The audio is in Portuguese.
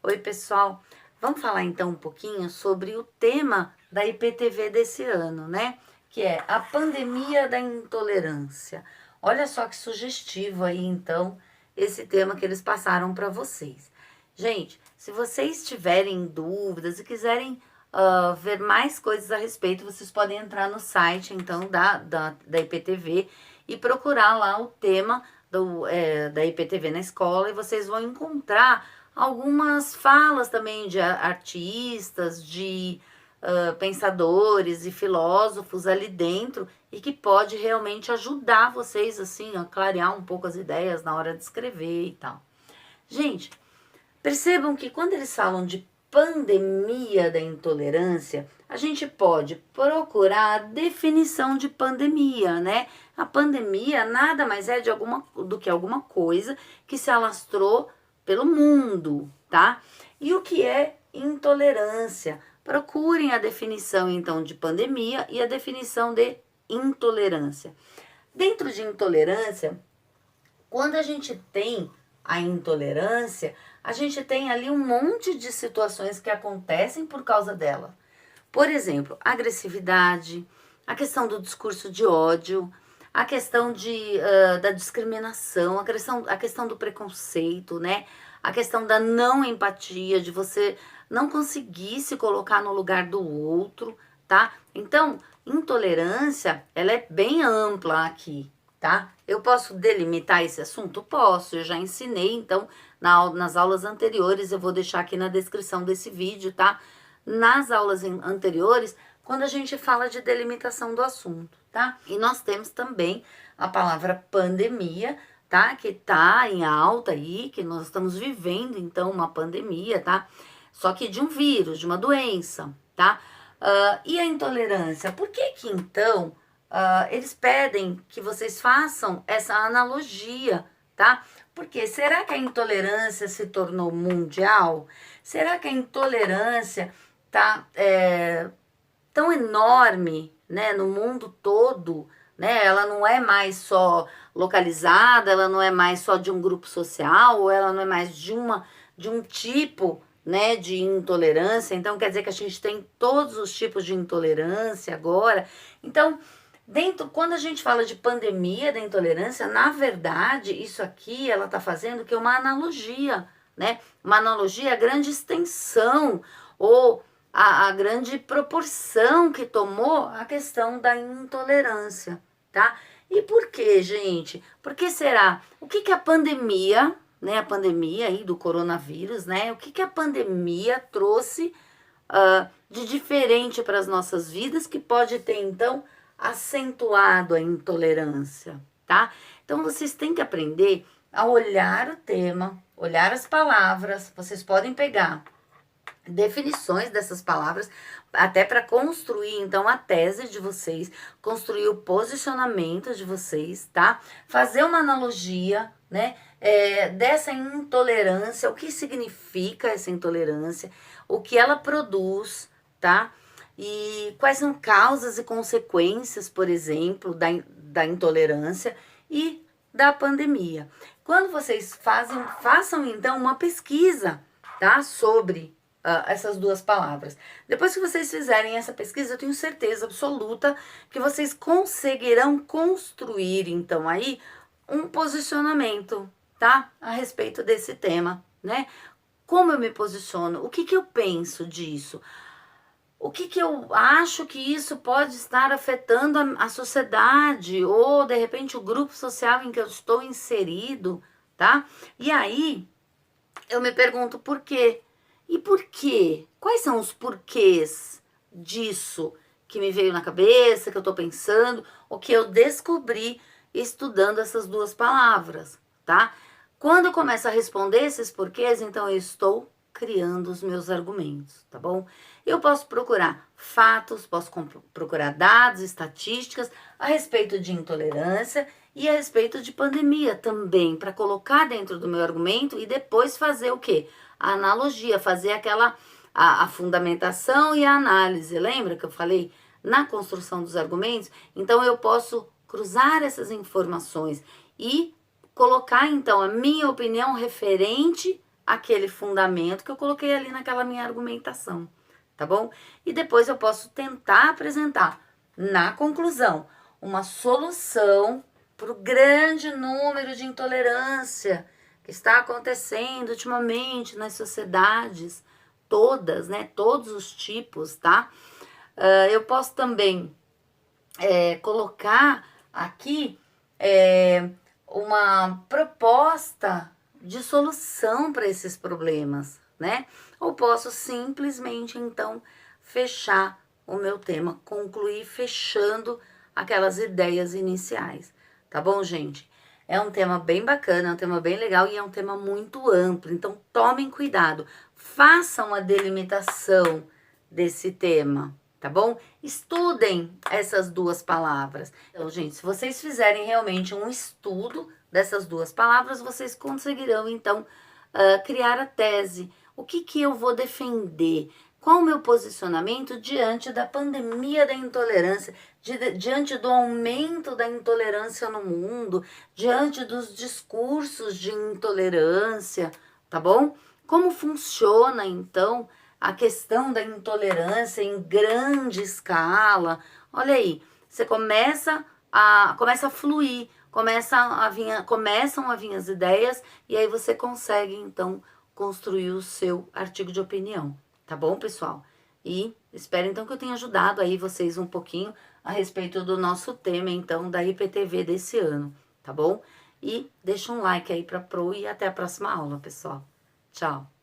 Oi, pessoal. Vamos falar então um pouquinho sobre o tema da IPTV desse ano, né? Que é a pandemia da intolerância. Olha só que sugestivo aí, então, esse tema que eles passaram para vocês. Gente, se vocês tiverem dúvidas e quiserem ver mais coisas a respeito, vocês podem entrar no site, então, da IPTV e procurar lá o tema da IPTV na escola e vocês vão encontrar algumas falas também de artistas, de pensadores e filósofos ali dentro e que pode realmente ajudar vocês assim a clarear um pouco as ideias na hora de escrever e tal. Gente, percebam que quando eles falam de pandemia da intolerância, a gente pode procurar a definição de pandemia, né? A pandemia nada mais é do que alguma coisa que se alastrou pelo mundo, tá? E o que é intolerância? Procurem a definição, então, de pandemia e a definição de intolerância. Dentro de intolerância, quando a gente tem a intolerância, a gente tem ali um monte de situações que acontecem por causa dela. Por exemplo, agressividade, a questão do discurso de ódio, a questão da discriminação, a questão do preconceito, né? A questão da não empatia, de você não conseguir se colocar no lugar do outro, tá? Então, intolerância, ela é bem ampla aqui, tá? Eu posso delimitar esse assunto? Posso, eu já ensinei, então, nas aulas anteriores, eu vou deixar aqui na descrição desse vídeo, tá? Nas aulas anteriores, quando a gente fala de delimitação do assunto, tá? E nós temos também a palavra pandemia, tá? Que tá em alta aí, que nós estamos vivendo, então, uma pandemia, tá? Só que de um vírus, de uma doença, tá? E a intolerância? Por que que, então, eles pedem que vocês façam essa analogia, tá? Porque será que a intolerância se tornou mundial? Será que a intolerância tá tão enorme, né, no mundo todo, né? Ela não é mais só localizada, ela não é mais só de um grupo social, ou ela não é mais de um tipo, né, de intolerância. Então quer dizer que a gente tem todos os tipos de intolerância agora. Então, quando a gente fala de pandemia da intolerância, na verdade, isso aqui ela está fazendo que uma analogia, né? Uma analogia à grande extensão ou a grande proporção que tomou a questão da intolerância, tá? E por quê, gente? Por que será? O que que a pandemia, né? A pandemia aí do coronavírus, né? O que que a pandemia trouxe de diferente para as nossas vidas que pode ter, então, acentuado a intolerância, tá? Então, vocês têm que aprender a olhar o tema, olhar as palavras. Vocês podem pegar definições dessas palavras, até para construir, então, a tese de vocês, construir o posicionamento de vocês, tá? Fazer uma analogia, né, dessa intolerância, o que significa essa intolerância, o que ela produz, tá? E quais são causas e consequências, por exemplo, da intolerância e da pandemia. Quando vocês façam então uma pesquisa, tá? Sobre essas duas palavras. Depois que vocês fizerem essa pesquisa, eu tenho certeza absoluta que vocês conseguirão construir, então, aí, um posicionamento, tá? A respeito desse tema, né? Como eu me posiciono? O que que eu penso disso? O que que eu acho que isso pode estar afetando a sociedade ou, de repente, o grupo social em que eu estou inserido, tá? E aí, eu me pergunto por quê? E por quê? Quais são os porquês disso que me veio na cabeça, que eu tô pensando, ou que eu descobri estudando essas duas palavras, tá? Quando eu começo a responder esses porquês, então eu estou criando os meus argumentos, tá bom? Eu posso procurar fatos, posso procurar dados, estatísticas a respeito de intolerância e a respeito de pandemia também, para colocar dentro do meu argumento e depois fazer o quê? A analogia, fazer a fundamentação e a análise. Lembra que eu falei na construção dos argumentos? Então eu posso cruzar essas informações e colocar então a minha opinião referente aquele fundamento que eu coloquei ali naquela minha argumentação, tá bom? E depois eu posso tentar apresentar, na conclusão, uma solução para o grande número de intolerância que está acontecendo ultimamente nas sociedades todas, né? Todos os tipos, tá? Eu posso também colocar aqui uma proposta de solução para esses problemas, né? Ou posso simplesmente, então, fechar o meu tema, concluir fechando aquelas ideias iniciais, tá bom, gente? É um tema bem bacana, é um tema bem legal e é um tema muito amplo, então tomem cuidado, façam a delimitação desse tema, tá bom? Estudem essas duas palavras. Então, gente, se vocês fizerem realmente um estudo dessas duas palavras, vocês conseguirão, então, criar a tese. O que eu vou defender? Qual o meu posicionamento diante da pandemia da intolerância, diante do aumento da intolerância no mundo, diante dos discursos de intolerância, tá bom? Como funciona, então, a questão da intolerância em grande escala? Olha aí, você começa a fluir, começam a vir as ideias e aí você consegue, então, construir o seu artigo de opinião. Tá bom, pessoal? E espero, então, que eu tenha ajudado aí vocês um pouquinho a respeito do nosso tema, então, da IPTV desse ano, tá bom? E deixa um like aí pra Pro e até a próxima aula, pessoal. Tchau!